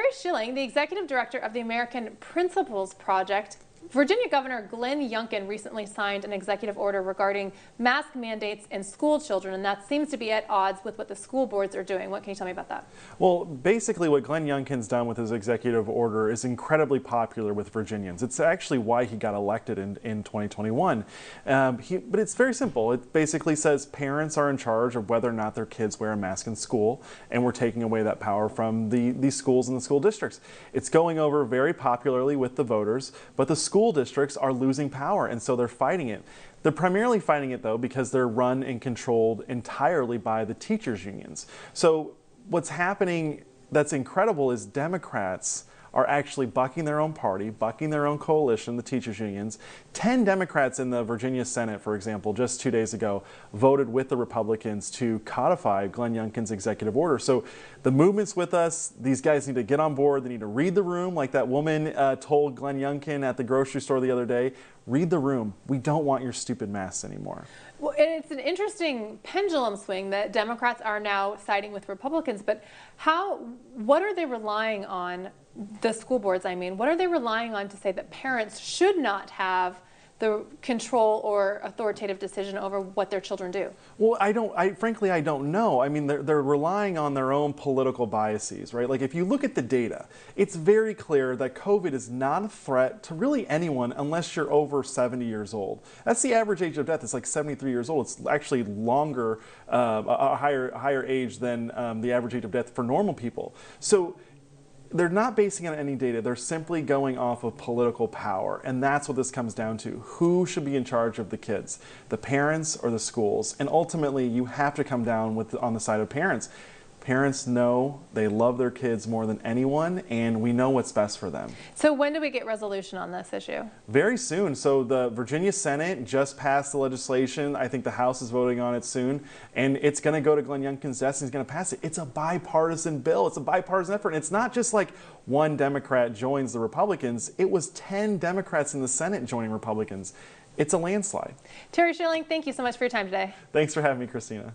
Terry Schilling, the executive director of the American Principals Project. Virginia Governor Glenn Youngkin recently signed an executive order regarding mask mandates in school children, and that seems to be at odds with what the school boards are doing. What can you tell me about that? Well, basically what Glenn Youngkin's done with his executive order is incredibly popular with Virginians. It's actually why he got elected in 2021. But it's very simple. It basically says parents are in charge of whether or not their kids wear a mask in school, and we're taking away that power from the schools and the school districts. It's going over very popularly with the voters, but the school districts are losing power, and so they're fighting it. They're primarily fighting it, though, because they're run and controlled entirely by the teachers' unions. So what's happening that's incredible is Democrats are actually bucking their own party, bucking their own coalition, the teachers' unions. 10 Democrats in the Virginia Senate, for example, just 2 days ago, voted with the Republicans to codify Glenn Youngkin's executive order. So the movement's with us. These guys need to get on board. They need to read the room, like that woman told Glenn Youngkin at the grocery store the other day. Read the room. We don't want your stupid masks anymore. Well, and it's an interesting pendulum swing that Democrats are now siding with Republicans, but what are they relying on, the school boards, I mean, what are they relying on to say that parents should not have the control or authoritative decision over what their children do? Well, frankly, I don't know. I mean, they're relying on their own political biases, right? Like, if you look at the data, it's very clear that COVID is not a threat to really anyone unless you're over 70 years old. That's the average age of death. It's like 73 years old. It's actually longer, a higher age than the average age of death for normal people. So they're not basing it on any data. They're simply going off of political power. And that's what this comes down to. Who should be in charge of the kids? The parents or the schools? And ultimately, you have to come down on the side of parents. Parents know they love their kids more than anyone, and we know what's best for them. So when do we get resolution on this issue? Very soon. So the Virginia Senate just passed the legislation. I think the House is voting on it soon, and it's going to go to Glenn Youngkin's desk, and he's going to pass it. It's a bipartisan bill. It's a bipartisan effort. And it's not just like one Democrat joins the Republicans. It was 10 Democrats in the Senate joining Republicans. It's a landslide. Terry Schilling, thank you so much for your time today. Thanks for having me, Christina.